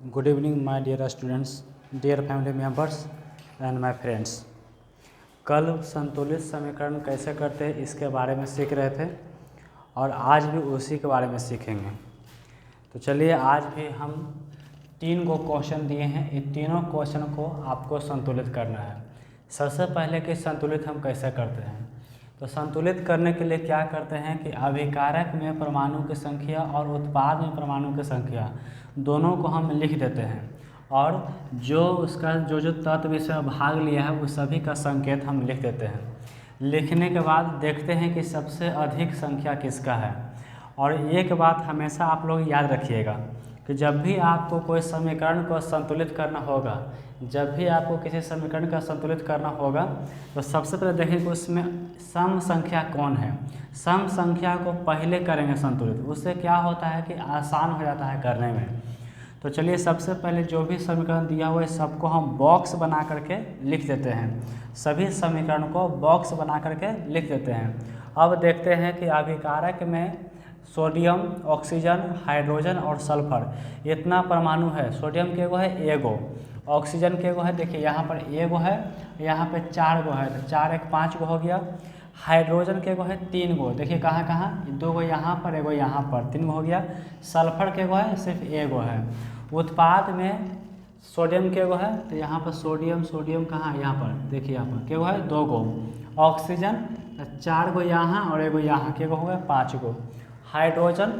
Good evening, my dear students, dear family members and my friends। कल संतुलित समीकरण कैसे करते हैं इसके बारे में सीख रहे थे और आज भी उसी के बारे में सीखेंगे। तो चलिए आज भी हम 3 को क्वेश्चन दिए हैं, इन तीनों क्वेश्चन को आपको संतुलित करना है। सबसे पहले कि संतुलित हम कैसे करते हैं, तो संतुलित करने के लिए क्या करते हैं कि अभिकारक में परमाणु की संख्या और उत्पाद में परमाणु की संख्या दोनों को हम लिख देते हैं और जो उसका जो तत्व इसमें भाग लिया है वो सभी का संकेत हम लिख देते हैं। लिखने के बाद देखते हैं कि सबसे अधिक संख्या किसका है। और एक बात हमेशा आप लोग याद रखिएगा कि जब भी आपको कोई समीकरण को संतुलित करना होगा, जब भी आपको किसी समीकरण का संतुलित करना होगा तो सबसे पहले देखें कि उसमें सम संख्या कौन है। सम संख्या को पहले करेंगे संतुलित, उससे क्या होता है कि आसान हो जाता है करने में। तो चलिए सबसे पहले जो भी समीकरण दिया हुआ है सबको हम बॉक्स बना करके लिख देते हैं। सभी समीकरण को बॉक्स बना करके लिख देते हैं। अब देखते हैं कि अभिकारक में सोडियम, ऑक्सीजन, हाइड्रोजन और सल्फर इतना परमाणु है। सोडियम के एगो है एगो, ऑक्सीजन के एगो है, देखिए यहाँ पर एगो है, यहाँ पे 4 गो है, तो 4 1 5 गो हो गया। हाइड्रोजन के एगो है 3 गो, देखिए कहाँ कहाँ, 2 गो यहाँ पर, एगो यहाँ पर, 3 गो हो गया। सल्फर के एगो है, सिर्फ एगो है। उत्पाद में सोडियम के एगो है, तो यहाँ पर सोडियम सोडियम कहाँ, यहाँ पर देखिए, यहाँ पर के एगो है 2 गो। ऑक्सीजन 4 गो यहाँ और एगो यहाँ के एगो हो गया 5 गो। हाइड्रोजन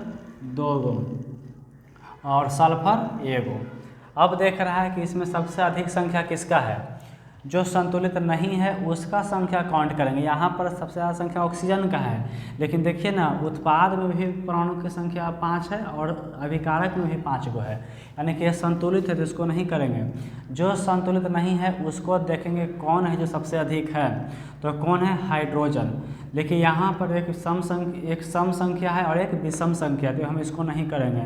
2 गो और सल्फर एगो। अब देख रहा है कि इसमें सबसे अधिक संख्या किसका है। जो संतुलित नहीं है उसका संख्या काउंट करेंगे। यहाँ पर सबसे ज़्यादा संख्या ऑक्सीजन का है, लेकिन देखिए ना उत्पाद में भी परमाणु की संख्या 5 है और अभिकारक में भी 5 गो है, यानी कि ये संतुलित है तो इसको नहीं करेंगे। जो संतुलित नहीं है उसको देखेंगे कौन है जो सबसे अधिक है, तो कौन है, हाइड्रोजन। लेकिन यहाँ पर एक सम संख्या है और एक विषम संख्या, तो हम इसको नहीं करेंगे।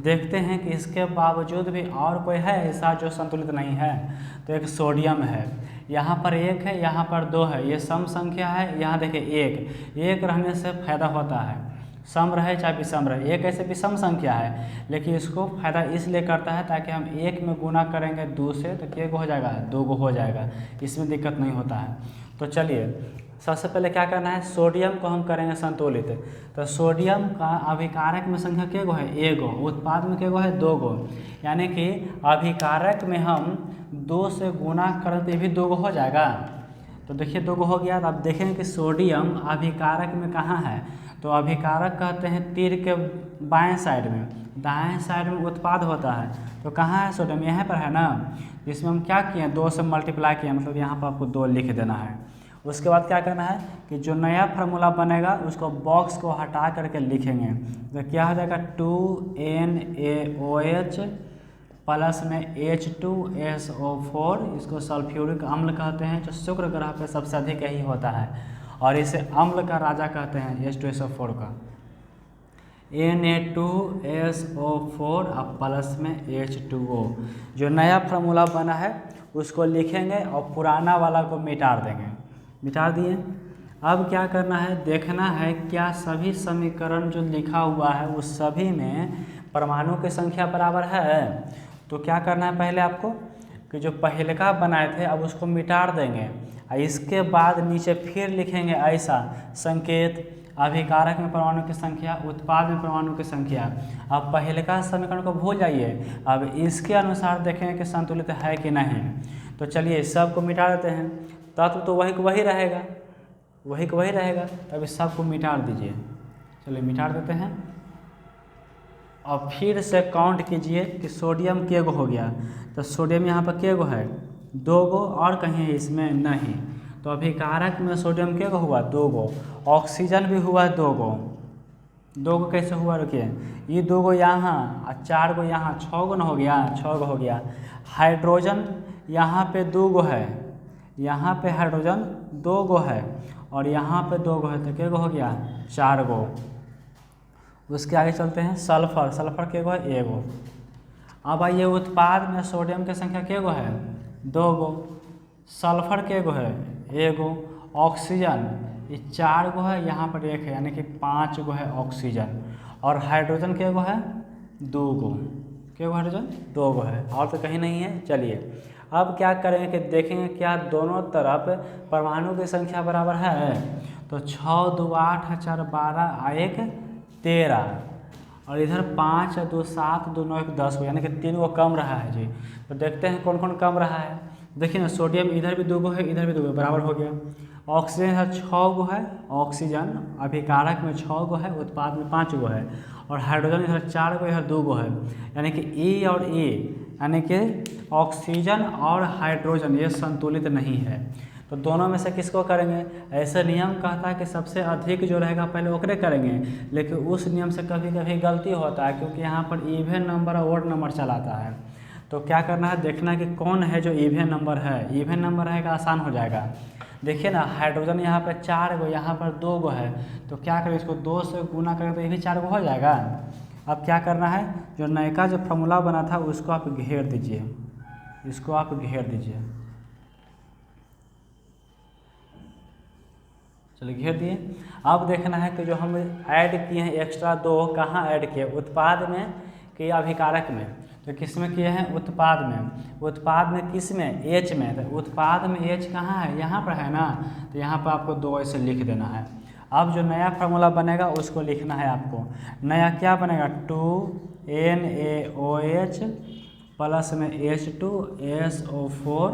देखते हैं कि इसके बावजूद भी और कोई है ऐसा जो संतुलित नहीं है, तो एक सोडियम है। यहाँ पर 1 है, यहाँ पर 2 है, ये सम संख्या है। यहाँ देखिए 1 रहने से फायदा होता है, सम रहे चाहे विषम रहे। 1 ऐसे विषम संख्या है, लेकिन इसको फायदा इसलिए करता है ताकि हम 1 में गुना करेंगे 2 से तो क्या हो जाएगा, 2 गो हो जाएगा, इसमें दिक्कत नहीं होता है। तो चलिए सबसे पहले क्या करना है, सोडियम को हम करेंगे संतुलित। तो सोडियम का अभिकारक में संख्या के गो है, एगो, उत्पाद में के गो है 2 गो, यानी कि अभिकारक में हम 2 से गुना करते भी 2 गो हो जाएगा। तो देखिए 2 गो हो गया। तो अब देखेंगे कि सोडियम अभिकारक में कहाँ है, तो अभिकारक कहते हैं तीर के बाएं साइड में, दाएं साइड में उत्पाद होता है। तो कहाँ है सोडियम, यहाँ पर है ना। जिसमें हम क्या किए, 2 से मल्टीप्लाई किए, मतलब यहाँ पर आपको 2 लिख देना है। उसके बाद क्या करना है कि जो नया फार्मूला बनेगा उसको बॉक्स को हटा करके लिखेंगे। तो क्या हो जाएगा, 2NaOH प्लस में H2SO4, इसको सल्फ्यूरिक अम्ल कहते हैं, जो शुक्र ग्रह पे सबसे अधिक यही होता है और इसे अम्ल का राजा कहते हैं, H2SO4 का। Na2SO4 अब प्लस में H2O, जो नया फार्मूला बना है उसको लिखेंगे और पुराना वाला को मिटा देंगे। मिटा दिए। अब क्या करना है, देखना है क्या सभी समीकरण जो लिखा हुआ है उस सभी में परमाणु की संख्या बराबर है। तो क्या करना है पहले आपको कि जो पहले का बनाए थे अब उसको मिटा देंगे और इसके बाद नीचे फिर लिखेंगे ऐसा संकेत, अभिकारक में परमाणु की संख्या, उत्पाद में परमाणु की संख्या। अब पहले का समीकरण को भूल जाइए, अब इसके अनुसार देखेंगे कि संतुलित है कि नहीं। तो चलिए सबको मिटा देते हैं, तत्व तो वही रहेगा, वही रहेगा। तब इस सब को मिटा दीजिए। चलिए मिटा देते हैं और फिर से काउंट कीजिए कि सोडियम के गो हो गया। तो सोडियम यहाँ पर के गो है, 2 गो, और कहीं इसमें नहीं। तो अभिकारक में सोडियम के गो हुआ, 2 गो। ऑक्सीजन भी हुआ 2 गो। 2 गो कैसे हुआ, रुकिए, ये 2 गो यहाँ और 4 गो यहाँ, 6 गो ना हो गया, 6 गो हो गया। हाइड्रोजन यहाँ पे 2 गो है, यहाँ पे हाइड्रोजन 2 गो है और यहाँ पे 2 गो है, तो क्या गो हो गया, 4 गो। उसके आगे चलते हैं, सल्फर, सल्फर के गो है, एगो। अब आइए उत्पाद में सोडियम की संख्या के गो है, 2 गो। सल्फर के गो है, एगो। ऑक्सीजन ये 4 गो है, यहाँ पर 1 है, यानी कि 5 गो है ऑक्सीजन। और हाइड्रोजन के गो है, 2 गो। क्या गो हाइड्रोजन, 2 गो है, और तो कहीं नहीं है। चलिए अब क्या करेंगे कि देखेंगे क्या दोनों तरफ परमाणु की संख्या बराबर है। तो 6 2 8 4 12 और 1 13, और इधर 5 2 7 2 9 1 10 को, यानी कि 3 गो कम रहा है जी। तो देखते हैं कौन कौन कम रहा है। देखिए ना, सोडियम इधर भी 2 गो है, इधर भी 2 गो, बराबर हो गया। ऑक्सीजन इधर 6 गो है, ऑक्सीजन अभिकारक में 6 गो है, उत्पाद में 5 गो है, और हाइड्रोजन इधर 4 गो, इधर 2 गो है, यानी कि ई और ए, यानी कि ऑक्सीजन और हाइड्रोजन ये संतुलित नहीं है। तो दोनों में से किसको करेंगे। ऐसे नियम कहता है कि सबसे अधिक जो रहेगा पहले ओकरे करेंगे, लेकिन उस नियम से कभी कभी गलती होता है, क्योंकि यहाँ पर इवन नंबर और ओड नंबर चलाता है। तो क्या करना है, देखना है कि कौन है जो इवन नंबर है। इवन नंबर रहेगा आसान हो जाएगा। देखिए ना, हाइड्रोजन यहाँ पर 4 गो, यहाँ पर 2 गो है, तो क्या करें, इसको 2 से गुना करें तो ये भी 4 गो हो जाएगा। अब क्या करना है, जो नयका जो फॉर्मूला बना था उसको आप घेर दीजिए, इसको आप घेर दीजिए। चलिए घेर दिए। अब देखना है कि जो हम ऐड किए हैं एक्स्ट्रा 2, कहाँ ऐड किए, उत्पाद में कि अभिकारक में। तो किस में किए हैं, उत्पाद में। उत्पाद में किस में, एच में। तो उत्पाद में एच कहाँ है, यहाँ पर है ना, तो यहाँ पर आपको 2 ऐसे लिख देना है। अब जो नया फार्मूला बनेगा उसको लिखना है आपको। नया क्या बनेगा, 2NaOH प्लस में H2SO4,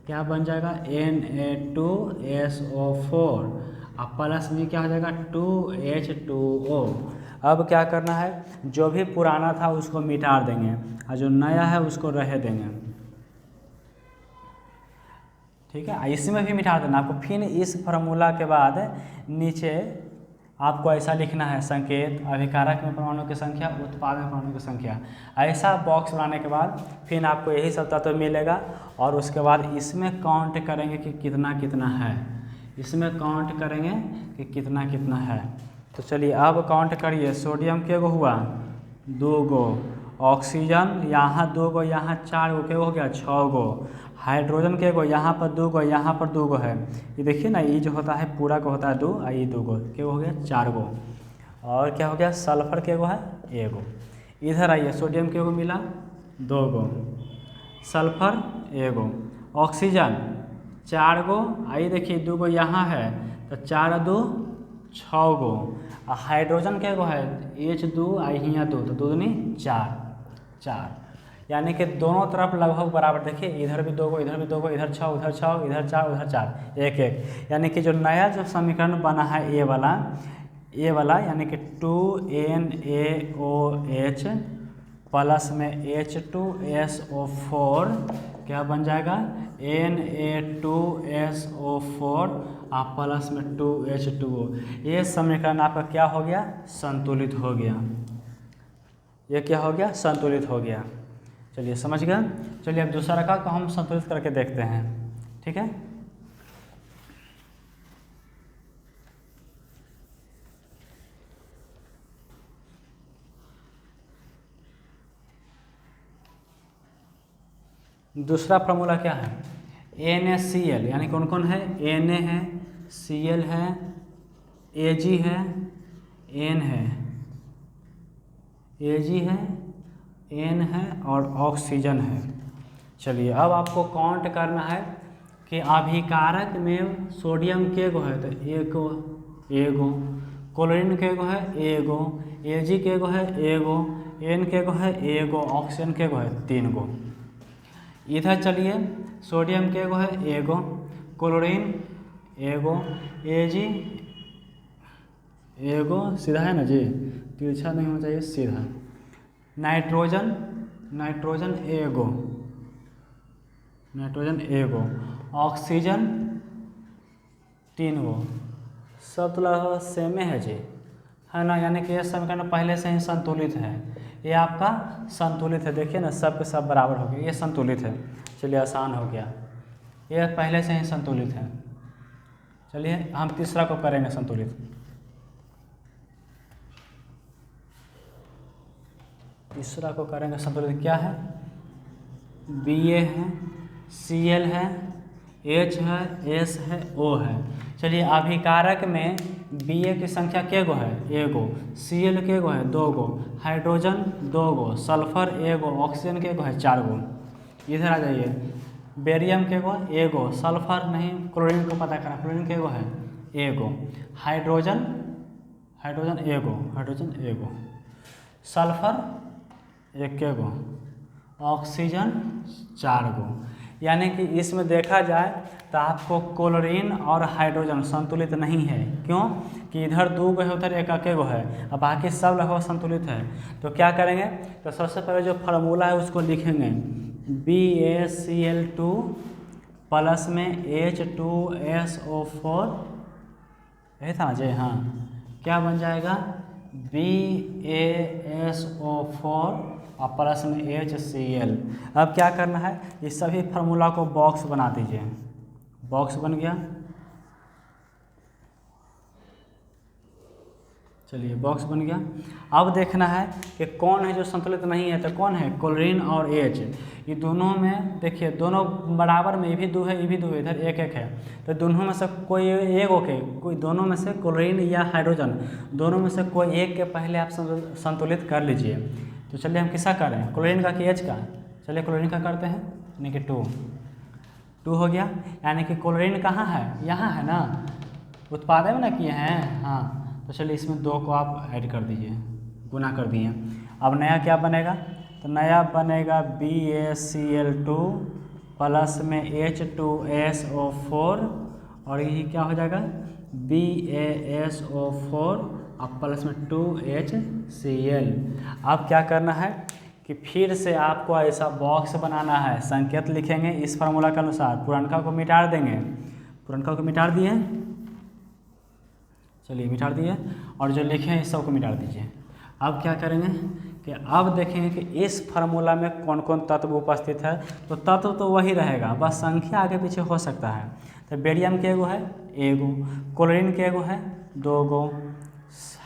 क्या बन जाएगा, Na2SO4, और प्लस में क्या हो जाएगा, 2H2O। अब क्या करना है, जो भी पुराना था उसको मिटा देंगे, और जो नया है उसको रह देंगे। ठीक है, इसमें भी मिटा देना आपको। फिर इस फार्मूला के बाद नीचे आपको ऐसा लिखना है, संकेत अभिकारक में परमाणु की संख्या, उत्पाद में परमाणु की संख्या। ऐसा बॉक्स बनाने के बाद फिर आपको यही सब तत्व मिलेगा, और उसके बाद इसमें काउंट करेंगे कि कितना कितना है, इसमें काउंट करेंगे कि कितना कितना है। तो चलिए अब काउंट करिए। सोडियम के गो हुआ, 2 गो, ऑक्सीजन यहाँ 2 गो, यहाँ 4 गो, के हो गया 6 गो, हाइड्रोजन के गो, यहाँ पर 2 गो, यहाँ पर 2 गो है। ये देखिए ना, ये जो होता है पूरा का होता है 2, और ये 2 गो, के हो गया 4 गो। और क्या हो गया, सल्फर के गो है 1 गो। इधर आइए, सोडियम के गो मिला 2 गो, सल्फर 1 गो, ऑक्सीजन 4 गो, आइए देखिए 2 गो यहाँ है, तो 4 2 6 गो, और हाइड्रोजन के गो है H2 और यहाँ 2, तो 2 दूनी 4, यानी कि दोनों तरफ लगभग बराबर। देखिए इधर भी 2 गो, इधर भी 2 गो, इधर 6, उधर 6, इधर 4, उधर 4, 1 1, यानी कि जो नया जो समीकरण बना है ये वाला यानी कि 2NaOH प्लस में H2SO4 क्या बन जाएगा, Na2SO4 और प्लस में 2H2O। ये समीकरण आपका क्या हो गया, संतुलित हो गया। ये क्या हो गया, संतुलित हो गया। चलिए समझ गए। चलिए अब दूसरा रखा को हम संतुलित करके देखते हैं। ठीक है, दूसरा फार्मूला क्या है, NaCl, यानी कौन कौन है, Na है, Cl है, Ag है, N है, Ag है, N है, और ऑक्सीजन है। चलिए अब आपको काउंट करना है कि अभिकारक में सोडियम के गो है, तो एगो, क्लोरीन के गो है एगो, Ag के गो है एगो, N के गो है एगो, ऑक्सीजन के गो है 3 गो। इधर चलिए सोडियम के गो है एगो, क्लोरीन एगो, Ag एगो, सीधा है ना जी, तिरछा नहीं होना चाहिए, सीधा। नाइट्रोजन एगो, ऑक्सीजन 3 गो। सब तो लगभग सेम है जी, है ना, यानी कि ये समीकरण पहले से ही संतुलित है। ये आपका संतुलित है, देखिए ना सब के सब बराबर हो गए, ये संतुलित है। चलिए आसान हो गया, ये पहले से ही संतुलित है। चलिए हम तीसरा को करेंगे संतुलित। तीसरा को करेंगे संतुलित, क्या है, Ba है, Cl है, H है, S है, O है। चलिए अभिकारक में Ba की संख्या के गो है? एगो। Cl के गो है? 2 गो। हाइड्रोजन 2 गो। सल्फर एगो। ऑक्सीजन के गो है? 4 गो। इधर आ जाइए, बेरियम के गो एगो। सल्फर नहीं, क्लोरीन को पता करना, क्लोरीन के गो है? एगो। हाइड्रोजन एगो। सल्फर 1 गो। ऑक्सीजन 4 गो। यानी कि इसमें देखा जाए तो आपको क्लोरीन और हाइड्रोजन संतुलित नहीं है। क्यों? कि इधर 2 गो है, उधर 1 गो है, और बाकी सब लगभग संतुलित है। तो क्या करेंगे? तो सबसे पहले जो फार्मूला है उसको लिखेंगे, BaCl2 प्लस में H2SO4, यही था जी? हाँ, क्या बन जाएगा? BaSO4 और प्लस में HCl। अब क्या करना है? इस सभी फार्मूला को बॉक्स बना दीजिए। बॉक्स बन गया। चलिए बॉक्स बन गया। अब देखना है कि कौन है जो संतुलित नहीं है। तो कौन है? क्लोरीन और H। ये दोनों में देखिए, दोनों बराबर में, ये भी 2 है, ये भी 2 है, इधर 1 है। तो दोनों में से कोई एक ओके, कोई दोनों में से क्लोरीन या हाइड्रोजन, दोनों में से कोई एक के पहले आप संतुलित कर लीजिए। तो चलिए हम किसका कर रहे हैं? क्लोरीन का कि H का? चलिए क्लोरीन का करते हैं, यानी कि 2 हो गया। यानी कि क्लोरीन कहाँ है? यहाँ है ना, उत्पादन में ना किए हैं। हाँ, तो चलिए इसमें 2 को आप ऐड कर दीजिए, गुना कर दिए। अब नया क्या बनेगा? तो नया बनेगा BaCl2 प्लस में H2SO4, और यही क्या हो जाएगा? BaSO4 और प्लस में 2HCl। अब क्या करना है कि फिर से आपको ऐसा बॉक्स बनाना है। संकेत लिखेंगे इस फार्मूला के अनुसार, पुरनका को मिटा देंगे। पुरनका को मिटा दिए, चलिए मिटा दिए, और जो लिखे हैं इस सब को मिटा दीजिए। अब क्या करेंगे कि अब देखेंगे कि इस फार्मूला में कौन कौन तत्व उपस्थित है। तो तत्व तो वही रहेगा, बस संख्या आगे पीछे हो सकता है। तो बेरियम के एगो है? एगो। क्लोरीन के एगो है? 2 गो।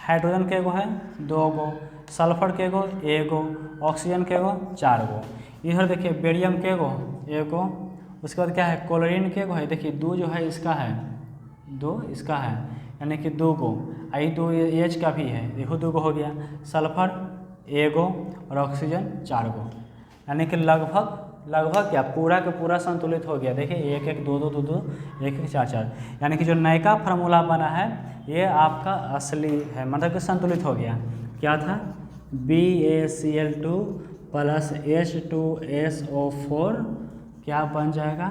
हाइड्रोजन के एगो है? 2 गो। सल्फर के एगो? एगो। ऑक्सीजन के एगो? 4 गो। इधर देखिए बेरियम के एगो? एगो। उसके बाद क्या है? क्लोरीन के एगो है, देखिए 2 जो है इसका है, 2 इसका है, यानी कि 2 गो। आई 2 H का भी है, देखो 2 गो हो गया। सल्फर एगो और ऑक्सीजन 4 गो, यानी कि लगभग क्या पूरा का पूरा संतुलित हो गया। देखिए 1 1 2 2 2 2 1 1 4 4, यानी कि जो नयका फार्मूला बना है ये आपका असली है, मतलब कि संतुलित हो गया। क्या था? BaCl2 प्लस H2SO4 क्या बन जाएगा?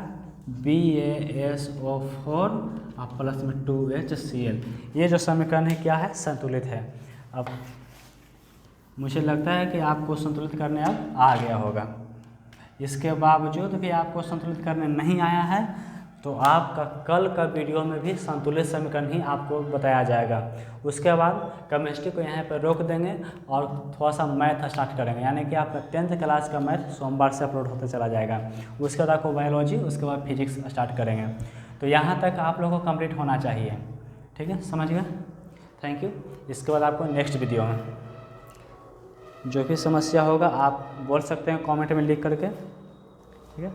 BaSO4 और प्लस में 2HCl। ये जो समीकरण है क्या है? संतुलित है। अब मुझे लगता है कि आपको संतुलित करने अब आ गया होगा। इसके बावजूद भी आपको संतुलित करने नहीं आया है तो आपका कल का वीडियो में भी संतुलित समीकरण ही आपको बताया जाएगा। उसके बाद केमिस्ट्री को यहाँ पर रोक देंगे और थोड़ा सा मैथ स्टार्ट करेंगे, यानी कि आपका 10th क्लास का मैथ सोमवार से अपलोड होते चला जाएगा। उसके बाद आपको बायोलॉजी, उसके बाद फिजिक्स स्टार्ट करेंगे। तो यहाँ तक आप लोगों को कंप्लीट होना चाहिए। ठीक है, समझ गए? Thank you. इसके बाद आपको नेक्स्ट वीडियो में जो भी समस्या होगा आप बोल सकते हैं कमेंट में लिख करके। ठीक है।